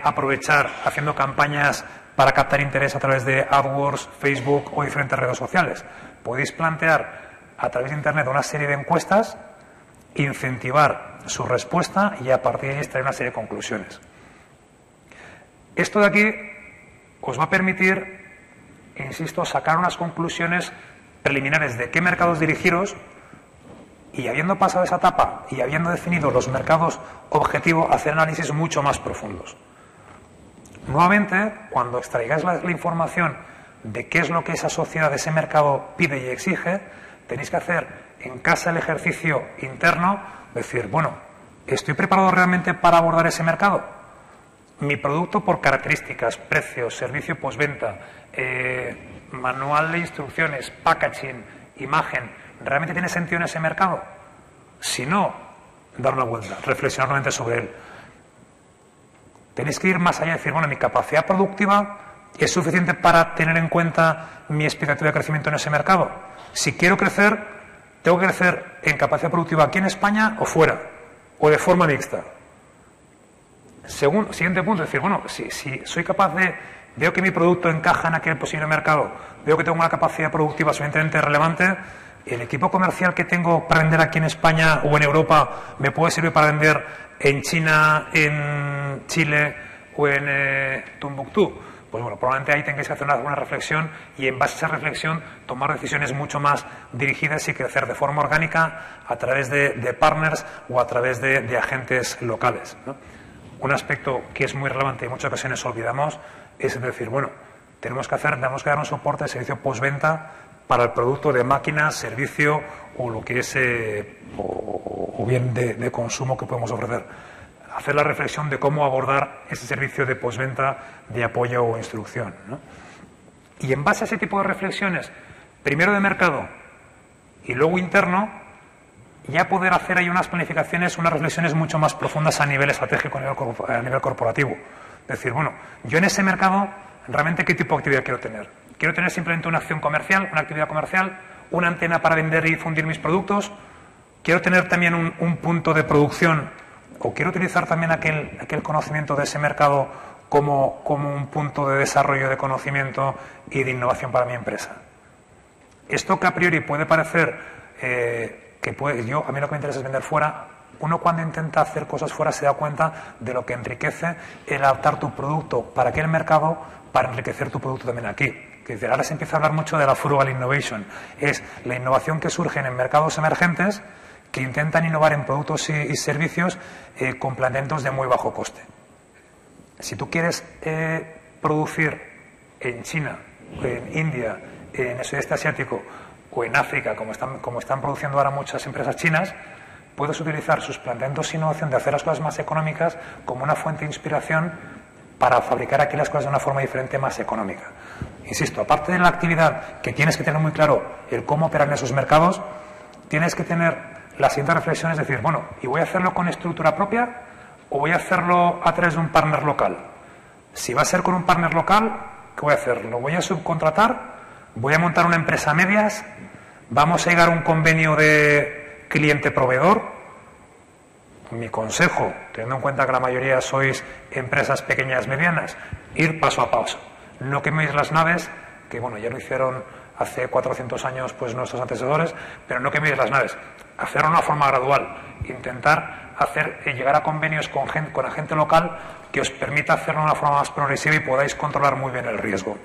aprovechar haciendo campañas para captar interés a través de AdWords, Facebook o diferentes redes sociales? Podéis plantear a través de Internet una serie de encuestas, incentivar su respuesta y a partir de ahí extraer una serie de conclusiones. Esto de aquí os va a permitir, insisto, sacar unas conclusiones preliminares de qué mercados dirigiros y, habiendo pasado esa etapa y habiendo definido los mercados objetivo, hacer análisis mucho más profundos. Nuevamente, cuando extraigáis la información de qué es lo que esa sociedad, ese mercado pide y exige, tenéis que hacer en casa el ejercicio interno, decir, bueno, ¿estoy preparado realmente para abordar ese mercado? Mi producto por características, precios, servicio postventa, manual de instrucciones, packaging, imagen, ¿realmente tiene sentido en ese mercado? Si no, dar una vuelta, reflexionar nuevamente sobre él. Tenéis que ir más allá y decir, bueno, mi capacidad productiva es suficiente para tener en cuenta mi expectativa de crecimiento en ese mercado. Si quiero crecer, tengo que crecer en capacidad productiva aquí en España o fuera, o de forma mixta. Siguiente punto, decir, bueno, si soy capaz veo que mi producto encaja en aquel posible mercado, veo que tengo una capacidad productiva suficientemente relevante, el equipo comercial que tengo para vender aquí en España o en Europa me puede servir para vender en China, en Chile o en Tombuctú. Pues bueno, probablemente ahí tengáis que hacer una reflexión y en base a esa reflexión tomar decisiones mucho más dirigidas y crecer de forma orgánica a través de partners o a través de agentes locales, ¿no? Un aspecto que es muy relevante y en muchas ocasiones olvidamos es decir, bueno, tenemos que dar un soporte de servicio postventa para el producto de máquinas, servicio o lo que es o bien de consumo que podemos ofrecer. Hacer la reflexión de cómo abordar ese servicio de postventa, de apoyo o instrucción, ¿no? Y en base a ese tipo de reflexiones, primero de mercado y luego interno, ya poder hacer ahí unas planificaciones, unas reflexiones mucho más profundas a nivel estratégico, a nivel corporativo. Decir, bueno, yo en ese mercado, ¿realmente qué tipo de actividad quiero tener? ¿Quiero tener simplemente una acción comercial, una actividad comercial, una antena para vender y difundir mis productos? ¿Quiero tener también un punto de producción? ¿O quiero utilizar también aquel conocimiento de ese mercado como un punto de desarrollo de conocimiento y de innovación para mi empresa? Esto que a priori puede parecer a mí lo que me interesa es vender fuera. Uno cuando intenta hacer cosas fuera se da cuenta de lo que enriquece el adaptar tu producto para aquel mercado para enriquecer tu producto también aquí. Que ahora se empieza a hablar mucho de la frugal innovation. Es la innovación que surge en mercados emergentes que intentan innovar en productos y servicios con planteamientos de muy bajo coste. Si tú quieres producir en China, en India, en el sudeste asiático o en África, como están produciendo ahora muchas empresas chinas, puedes utilizar sus planteamientos de innovación de hacer las cosas más económicas como una fuente de inspiración para fabricar aquí las cosas de una forma diferente, más económica. Insisto, aparte de la actividad, que tienes que tener muy claro el cómo operar en esos mercados, tienes que tener la siguiente reflexión, es decir, bueno, ¿y voy a hacerlo con estructura propia o voy a hacerlo a través de un partner local? Si va a ser con un partner local, ¿qué voy a hacer? ¿Lo voy a subcontratar? ¿Voy a montar una empresa a medias? ¿Vamos a llegar a un convenio de cliente-proveedor? Mi consejo, teniendo en cuenta que la mayoría sois empresas pequeñas, medianas, ir paso a paso. No queméis las naves, que bueno, ya lo hicieron hace 400 años pues nuestros antecesores, pero no queméis las naves. Hacerlo de una forma gradual. Intentar llegar a convenios con agente local que os permita hacerlo de una forma más progresiva y podáis controlar muy bien el riesgo.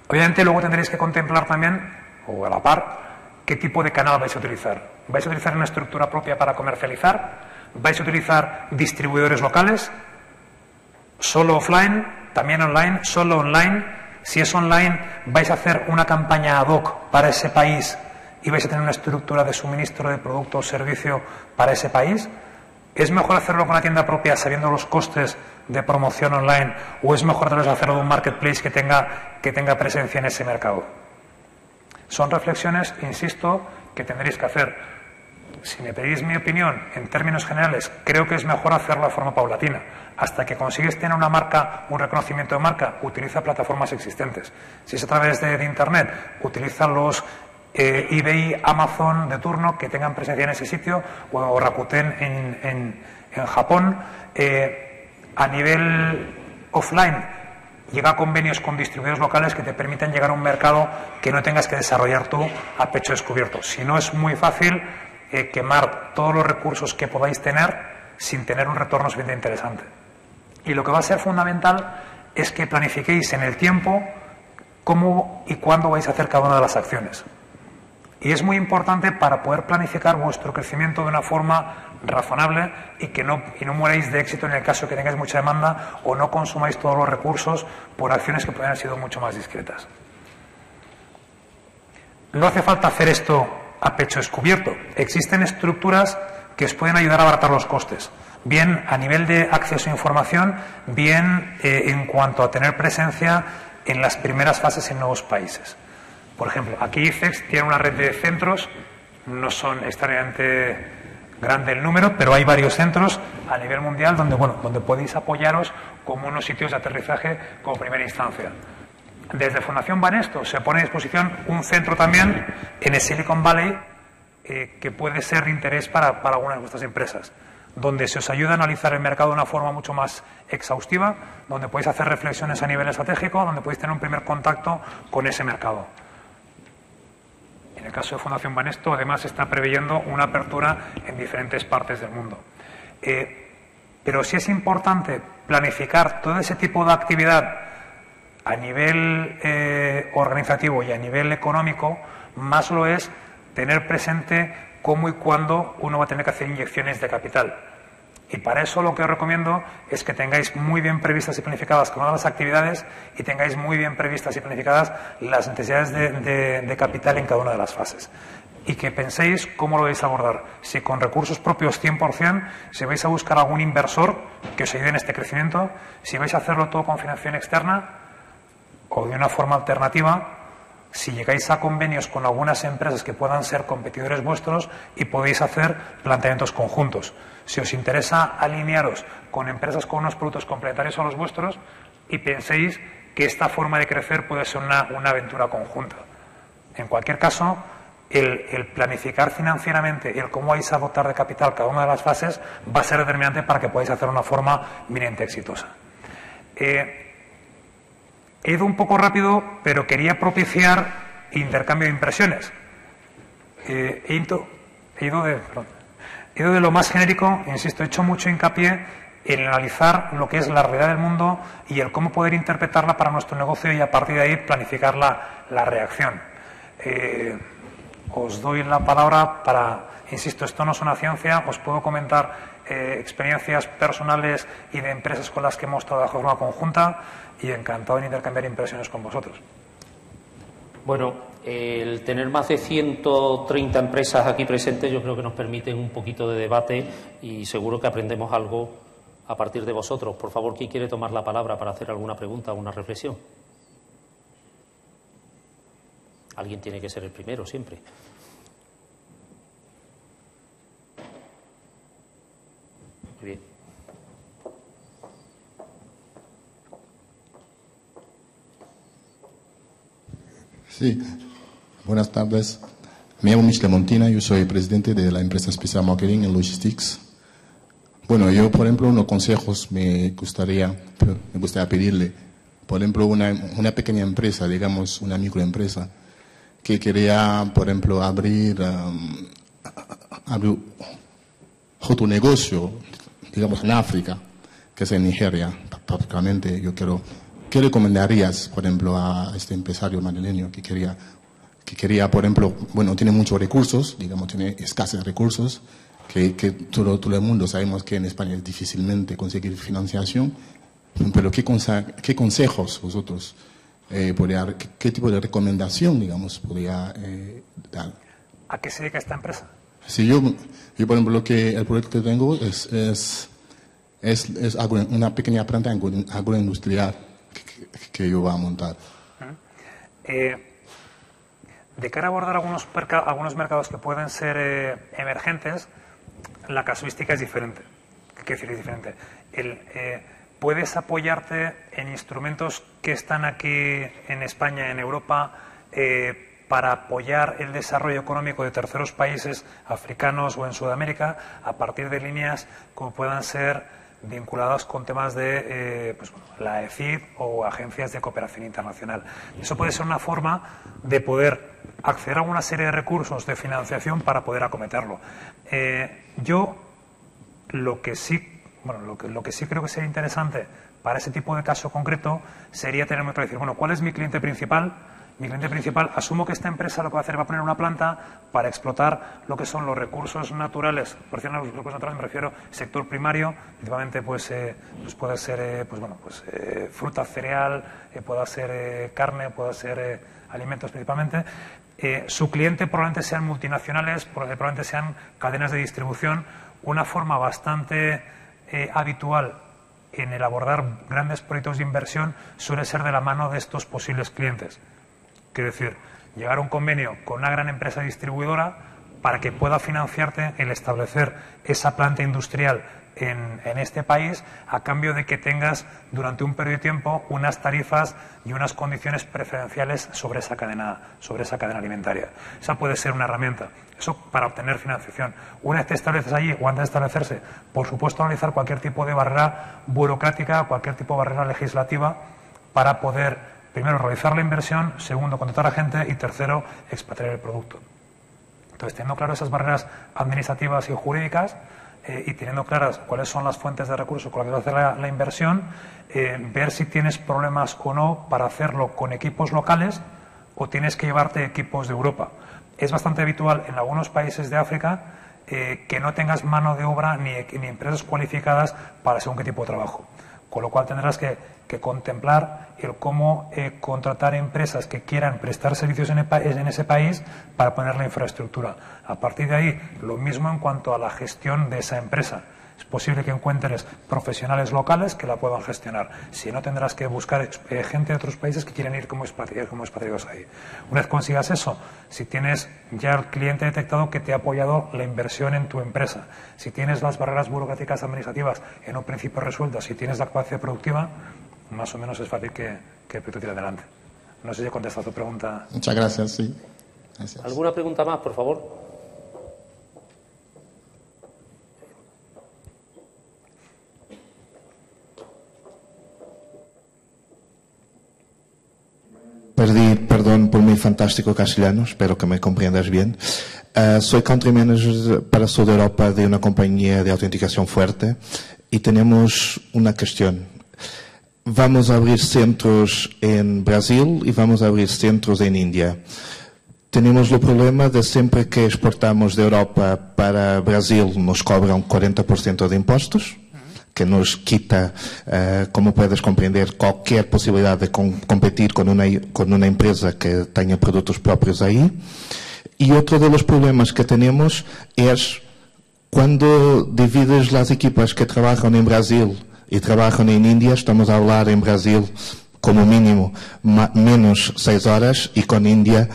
Obviamente luego tendréis que contemplar también, o a la par, qué tipo de canal vais a utilizar. ¿Vais a utilizar una estructura propia para comercializar? ¿Vais a utilizar distribuidores locales? ¿Solo offline? ¿También online? ¿Solo online? Si es online, ¿vais a hacer una campaña ad hoc para ese país y vais a tener una estructura de suministro de producto o servicio para ese país? ¿Es mejor hacerlo con la tienda propia sabiendo los costes de promoción online o es mejor tal vez hacerlo de un marketplace que tenga presencia en ese mercado? Son reflexiones, insisto, que tendréis que hacer. Si me pedís mi opinión, en términos generales, creo que es mejor hacerlo de forma paulatina. Hasta que consigues tener una marca, un reconocimiento de marca, utiliza plataformas existentes. Si es a través de Internet, utiliza los eBay, Amazon de turno que tengan presencia en ese sitio, o Rakuten en Japón. A nivel offline, llega a convenios con distribuidores locales que te permitan llegar a un mercado que no tengas que desarrollar tú a pecho descubierto. Si no, es muy fácil quemar todos los recursos que podáis tener sin tener un retorno suficientemente interesante. Y lo que va a ser fundamental es que planifiquéis en el tiempo cómo y cuándo vais a hacer cada una de las acciones. Y es muy importante para poder planificar vuestro crecimiento de una forma razonable y no muráis de éxito en el caso que tengáis mucha demanda o no consumáis todos los recursos por acciones que pueden haber sido mucho más discretas. No hace falta hacer esto a pecho descubierto. Existen estructuras que os pueden ayudar a abaratar los costes, bien a nivel de acceso a información, bien en cuanto a tener presencia en las primeras fases en nuevos países. Por ejemplo, aquí ICEX tiene una red de centros, no son extraordinariamente grande el número, pero hay varios centros a nivel mundial donde podéis apoyaros como unos sitios de aterrizaje como primera instancia. Desde Fundación Banesto se pone a disposición un centro también en el Silicon Valley que puede ser de interés para algunas de vuestras empresas, donde se os ayuda a analizar el mercado de una forma mucho más exhaustiva, donde podéis hacer reflexiones a nivel estratégico, donde podéis tener un primer contacto con ese mercado. En el caso de Fundación Banesto, además, se está preveyendo una apertura en diferentes partes del mundo. Pero sí es importante planificar todo ese tipo de actividad a nivel organizativo y a nivel económico, más lo es tener presente cómo y cuándo uno va a tener que hacer inyecciones de capital. Y para eso lo que os recomiendo es que tengáis muy bien previstas y planificadas cada una de las actividades y tengáis muy bien previstas y planificadas las necesidades de capital en cada una de las fases. Y que penséis cómo lo vais a abordar. Si con recursos propios 100%, si vais a buscar algún inversor que os ayude en este crecimiento, si vais a hacerlo todo con financiación externa o de una forma alternativa, si llegáis a convenios con algunas empresas que puedan ser competidores vuestros y podéis hacer planteamientos conjuntos. Si os interesa alinearos con empresas con unos productos complementarios a los vuestros y penséis que esta forma de crecer puede ser una aventura conjunta. En cualquier caso, el planificar financieramente y el cómo vais a dotar de capital cada una de las fases va a ser determinante para que podáis hacer una forma mínimamente exitosa. He ido un poco rápido, pero quería propiciar intercambio de impresiones. He ido de lo más genérico, insisto, he hecho mucho hincapié en analizar lo que es la realidad del mundo y el cómo poder interpretarla para nuestro negocio y a partir de ahí planificar la reacción. os doy la palabra para, insisto, esto no es una ciencia, os puedo comentar experiencias personales y de empresas con las que hemos trabajado de forma conjunta y encantado de intercambiar impresiones con vosotros. Bueno, el tener más de 130 empresas aquí presentes yo creo que nos permite un poquito de debate y seguro que aprendemos algo a partir de vosotros. Por favor, ¿quién quiere tomar la palabra para hacer alguna pregunta o una reflexión? Alguien tiene que ser el primero siempre. Muy bien. Sí, buenas tardes. Me llamo Michel Montina, yo soy presidente de la empresa Special Marketing en Logistics. Bueno, yo, por ejemplo, unos consejos me gustaría pedirle. Por ejemplo, una pequeña empresa, digamos, una microempresa, que quería, por ejemplo, abrir otro negocio, digamos, en África, que es en Nigeria, prácticamente. ¿Qué recomendarías, por ejemplo, a este empresario madrileño que quería, por ejemplo, bueno, tiene muchos recursos, digamos, tiene escasos recursos, que todo el mundo sabemos que en España es difícilmente conseguir financiación, pero ¿qué consejos vosotros qué tipo de recomendación, digamos, podría dar? ¿A qué se dedica esta empresa? Sí, yo por ejemplo, el proyecto que tengo es una pequeña planta agroindustrial que yo voy a montar. De cara a abordar algunos mercados que pueden ser emergentes, la casuística es diferente. ¿Qué quiere decir es diferente? Puedes apoyarte en instrumentos que están aquí en España, en Europa, para apoyar el desarrollo económico de terceros países africanos o en Sudamérica a partir de líneas como puedan ser vinculadas con temas de la ECID o agencias de cooperación internacional. Eso puede ser una forma de poder acceder a una serie de recursos de financiación para poder acometerlo. Yo lo que sí creo que sería interesante para ese tipo de caso concreto sería tener muy claro, decir, bueno, ¿cuál es mi cliente principal? Mi cliente principal, asumo que esta empresa lo que va a hacer va a poner una planta para explotar lo que son los recursos naturales. Por decir los recursos naturales me refiero al sector primario, principalmente pues puede ser fruta, cereal, puede ser carne, puede ser alimentos principalmente. Su cliente probablemente sean multinacionales, probablemente sean cadenas de distribución. Una forma bastante habitual en el abordar grandes proyectos de inversión suele ser de la mano de estos posibles clientes. Quiero decir, llegar a un convenio con una gran empresa distribuidora para que pueda financiarte el establecer esa planta industrial en este país a cambio de que tengas durante un periodo de tiempo unas tarifas y unas condiciones preferenciales sobre esa cadena alimentaria. Esa puede ser una herramienta. Eso para obtener financiación. Una vez te estableces allí o antes de establecerse, por supuesto analizar cualquier tipo de barrera burocrática, cualquier tipo de barrera legislativa para poder, primero, realizar la inversión, segundo, contratar a gente y tercero, expatriar el producto. Entonces, teniendo claro esas barreras administrativas y jurídicas y teniendo claras cuáles son las fuentes de recursos con las que vas a hacer la inversión, ver si tienes problemas o no para hacerlo con equipos locales o tienes que llevarte equipos de Europa. Es bastante habitual en algunos países de África que no tengas mano de obra ni empresas cualificadas para según qué tipo de trabajo. Con lo cual tendrás que contemplar el cómo contratar empresas que quieran prestar servicios en ese país para poner la infraestructura. A partir de ahí, lo mismo en cuanto a la gestión de esa empresa. Es posible que encuentres profesionales locales que la puedan gestionar. Si no, tendrás que buscar gente de otros países que quieren ir como expatriados ahí. Una vez consigas eso, si tienes ya el cliente detectado que te ha apoyado la inversión en tu empresa, si tienes las barreras burocráticas administrativas en un principio resueltas, si tienes la capacidad productiva, más o menos es fácil que el proyecto tire adelante. No sé si he contestado a tu pregunta. Muchas gracias, sí. Gracias. ¿Alguna pregunta más, por favor? Perdón por mi fantástico castellano, espero que me comprendas bien. Soy country manager para Sur de Europa de una compañía de autenticación fuerte y tenemos una cuestión. Vamos a abrir centros en Brasil y vamos a abrir centros en India. tenemos el problema de siempre que exportamos de Europa para Brasil nos cobran 40% de impuestos, que nos quita, como puedes comprender, cualquier posibilidad de competir con una empresa que tenga productos propios ahí. Y otro de los problemas que tenemos es cuando divides las equipas que trabajan en Brasil y trabajan en India, estamos a hablar en Brasil como mínimo menos 6 horas y con India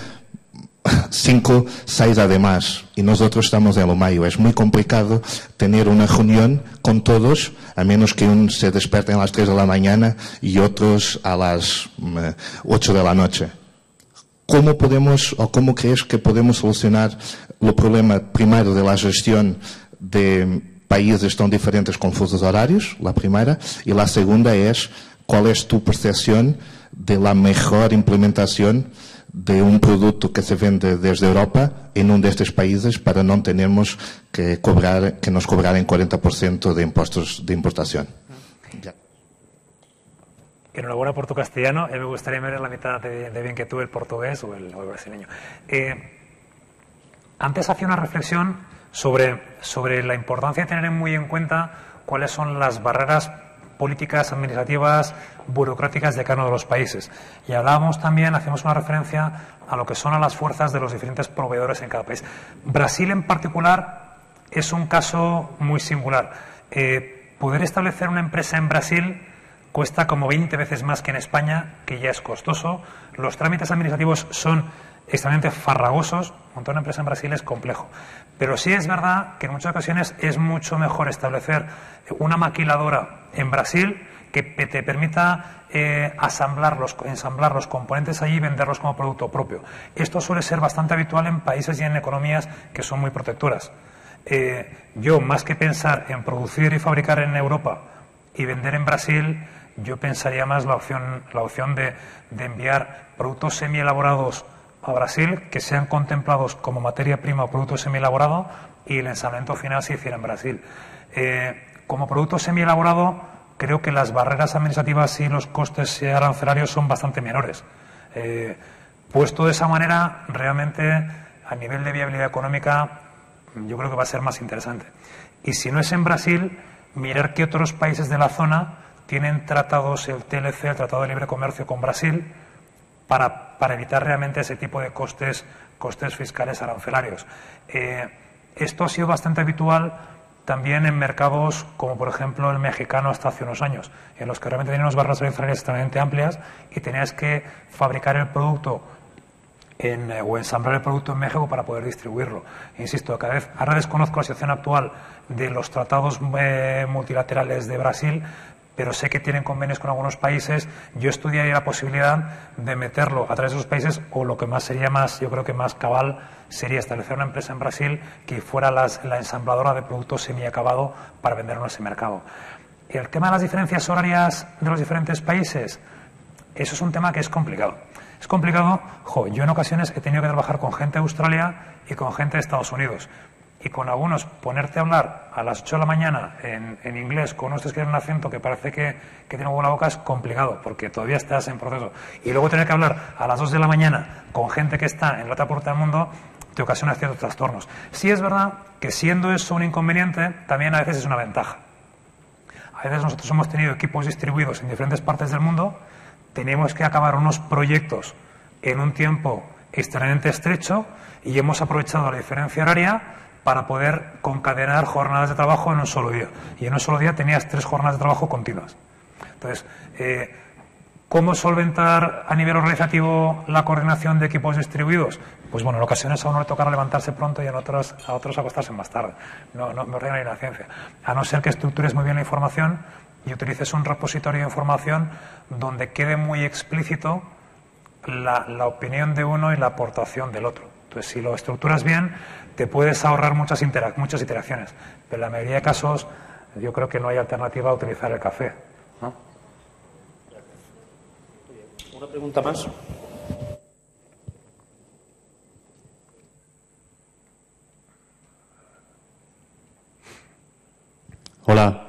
5, 6 además, y nosotros estamos en lo medio. Es muy complicado tener una reunión con todos, a menos que uno se despierte a las 3 de la mañana y otros a las 8 de la noche. ¿Cómo podemos, o cómo crees que podemos solucionar el problema primero de la gestión de países tan diferentes con fusos horarios? La primera. Y la segunda es, ¿cuál es tu percepción de la mejor implementación de un producto que se vende desde Europa en uno de estos países para no tenermos que nos cobraran 40% de impuestos de importación? Ya. Enhorabuena por tu castellano. Me gustaría ver la mitad de bien que tú el portugués o el brasileño. Antes hacía una reflexión sobre la importancia de tener muy en cuenta cuáles son las barreras políticas, administrativas, burocráticas de cada uno de los países. Y hablábamos también, hacemos una referencia a lo que son a las fuerzas de los diferentes proveedores en cada país. Brasil en particular es un caso muy singular. Poder establecer una empresa en Brasil cuesta como 20 veces más que en España, que ya es costoso. Los trámites administrativos son extremadamente farragosos. Montar una empresa en Brasil es complejo. Pero sí es verdad que en muchas ocasiones es mucho mejor establecer una maquiladora en Brasil que te permita ensamblar los componentes allí y venderlos como producto propio. Esto suele ser bastante habitual en países y en economías que son muy protectoras. Yo, más que pensar en producir y fabricar en Europa y vender en Brasil, yo pensaría más la opción de enviar productos semielaborados a Brasil que sean contemplados como materia prima o producto semielaborado y el ensamblamiento final se hiciera en Brasil. Como producto semielaborado, creo que las barreras administrativas y los costes arancelarios son bastante menores. Puesto de esa manera, realmente, a nivel de viabilidad económica, yo creo que va a ser más interesante. Y si no es en Brasil, mirar qué otros países de la zona tienen tratados, el TLC, el Tratado de Libre Comercio con Brasil, para evitar realmente ese tipo de costes fiscales arancelarios. Esto ha sido bastante habitual también en mercados como, por ejemplo, el mexicano hasta hace unos años, en los que realmente tenían unas barreras arancelarias extremadamente amplias y tenías que fabricar el producto o ensamblar el producto en México para poder distribuirlo. Insisto, ahora desconozco la situación actual de los tratados multilaterales de Brasil, pero sé que tienen convenios con algunos países. Yo estudiaría la posibilidad de meterlo a través de esos países, o lo que más sería yo creo que más cabal sería establecer una empresa en Brasil que fuera la ensambladora de productos semiacabado para venderlo en ese mercado. El tema de las diferencias horarias de los diferentes países, eso es un tema que es complicado. Es complicado. Yo en ocasiones he tenido que trabajar con gente de Australia y con gente de Estados Unidos. Y con algunos ponerte a hablar a las 8 de la mañana en inglés con unos que tienen un acento que parece que tiene una buena boca es complicado, porque todavía estás en proceso. Y luego tener que hablar a las 2 de la mañana con gente que está en la otra puerta del mundo te ocasiona ciertos trastornos. Sí es verdad que siendo eso un inconveniente, también a veces es una ventaja. A veces nosotros hemos tenido equipos distribuidos en diferentes partes del mundo, tenemos que acabar unos proyectos en un tiempo extremadamente estrecho y hemos aprovechado la diferencia horaria para poder concadenar jornadas de trabajo en un solo día. Y en un solo día tenías 3 jornadas de trabajo continuas. Entonces, ¿cómo solventar a nivel organizativo la coordinación de equipos distribuidos? Pues bueno, en ocasiones a uno le tocará levantarse pronto y a otros acostarse más tarde. No me ordena ni la ciencia. A no ser que estructures muy bien la información y utilices un repositorio de información donde quede muy explícito la opinión de uno y la aportación del otro. Entonces, si lo estructuras bien, te puedes ahorrar muchas iteraciones. Pero en la mayoría de casos, yo creo que no hay alternativa a utilizar el café, ¿no? Una pregunta más. Hola,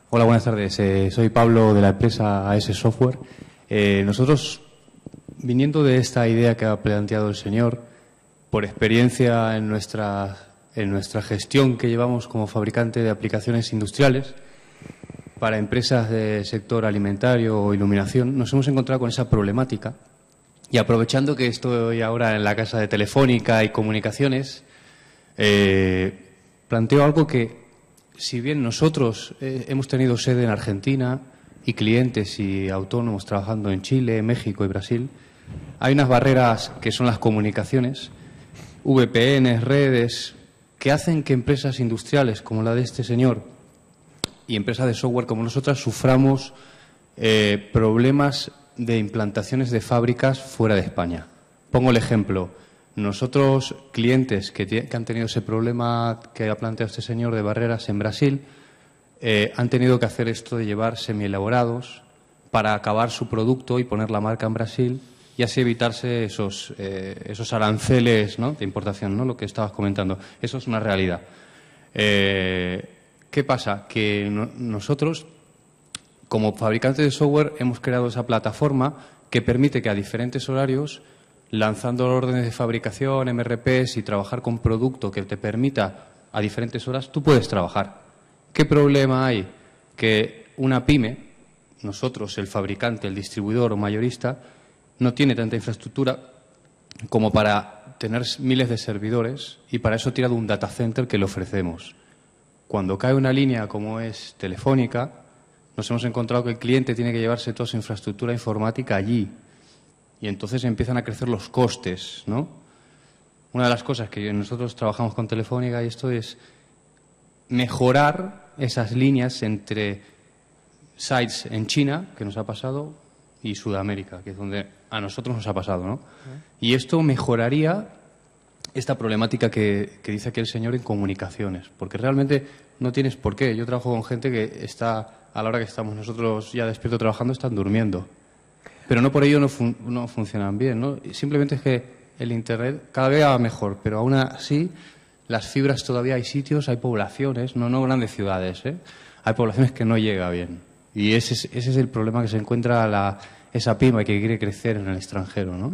buenas tardes. Soy Pablo de la empresa AS Software. Nosotros, viniendo de esta idea que ha planteado el señor, por experiencia en nuestra gestión que llevamos como fabricante de aplicaciones industriales para empresas del sector alimentario o iluminación, nos hemos encontrado con esa problemática. Y aprovechando que estoy ahora en la casa de Telefónica y Comunicaciones, planteo algo que, si bien nosotros hemos tenido sede en Argentina y clientes y autónomos trabajando en Chile, México y Brasil, hay unas barreras que son las comunicaciones, VPNs, redes, que hacen que empresas industriales como la de este señor y empresas de software como nosotras suframos problemas de implantaciones de fábricas fuera de España. Pongo el ejemplo. Nosotros, clientes que han tenido ese problema que ha planteado este señor de barreras en Brasil, han tenido que hacer esto de llevar semielaborados para acabar su producto y poner la marca en Brasil y así evitarse esos aranceles, ¿no?, de importación, ¿no?, lo que estabas comentando. Eso es una realidad. ¿Qué pasa? Que nosotros, como fabricantes de software, hemos creado esa plataforma que permite que a diferentes horarios, lanzando órdenes de fabricación, MRPs y trabajar con producto que te permita a diferentes horas, tú puedes trabajar. ¿Qué problema hay? Que una pyme, nosotros, el fabricante, el distribuidor o mayorista, no tiene tanta infraestructura como para tener miles de servidores y para eso tira de un data center que le ofrecemos. Cuando cae una línea como es Telefónica, nos hemos encontrado que el cliente tiene que llevarse toda su infraestructura informática allí y entonces empiezan a crecer los costes, ¿no? Una de las cosas que nosotros trabajamos con Telefónica y esto es mejorar esas líneas entre sites en China, que nos ha pasado, y Sudamérica, que es donde a nosotros nos ha pasado, ¿no? Y esto mejoraría esta problemática que dice aquí el señor en comunicaciones, porque realmente no tienes por qué. Yo trabajo con gente que está, a la hora que estamos nosotros ya despiertos trabajando, están durmiendo. Pero no por ello no funcionan bien, ¿no? Simplemente es que el Internet cada vez va mejor, pero aún así las fibras todavía hay sitios, hay poblaciones, no grandes ciudades, hay poblaciones que no llega bien. Y ese es el problema que se encuentra esa pyme que quiere crecer en el extranjero, ¿no?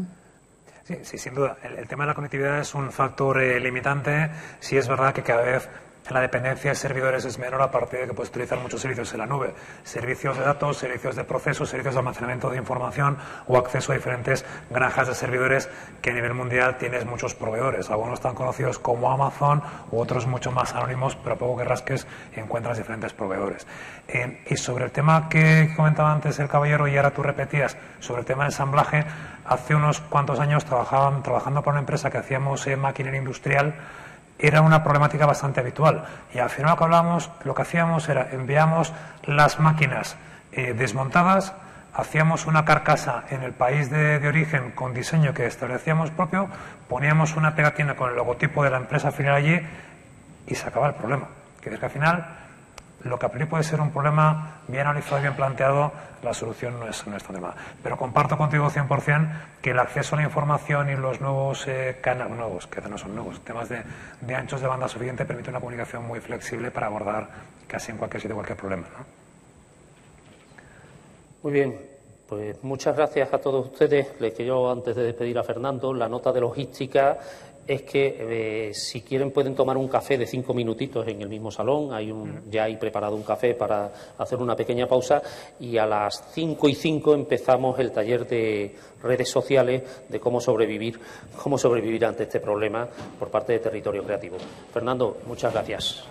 Sí, sin duda. El tema de la conectividad es un factor limitante. Sí es verdad que cada vez la dependencia de servidores es menor a partir de que puedes utilizar muchos servicios en la nube. Servicios de datos, servicios de procesos, servicios de almacenamiento de información o acceso a diferentes granjas de servidores que a nivel mundial tienes muchos proveedores. Algunos tan conocidos como Amazon u otros mucho más anónimos, pero a poco que rasques encuentras diferentes proveedores. Y sobre el tema que comentaba antes el caballero y ahora tú repetías, sobre el tema de ensamblaje, hace unos cuantos años trabajando para una empresa que hacíamos maquinaria industrial, era una problemática bastante habitual. Y al final lo que hacíamos era enviamos las máquinas desmontadas, hacíamos una carcasa en el país de origen con diseño que establecíamos propio, poníamos una pegatina con el logotipo de la empresa final allí y se acaba el problema. Que es que al final, lo que a priori puede ser un problema bien analizado y bien planteado, la solución no es tan tema. Pero comparto contigo 100% que el acceso a la información y los nuevos canales, nuevos, que no son nuevos, temas de anchos de banda suficiente permite una comunicación muy flexible para abordar casi en cualquier sitio cualquier problema, ¿no? Muy bien, pues muchas gracias a todos ustedes. Les quiero, antes de despedir a Fernando, la nota de logística es que si quieren pueden tomar un café de 5 minutitos en el mismo salón. Ya hay preparado un café para hacer una pequeña pausa y a las 5:05 empezamos el taller de redes sociales de cómo sobrevivir ante este problema por parte de Territorio Creativo. Fernando, muchas gracias.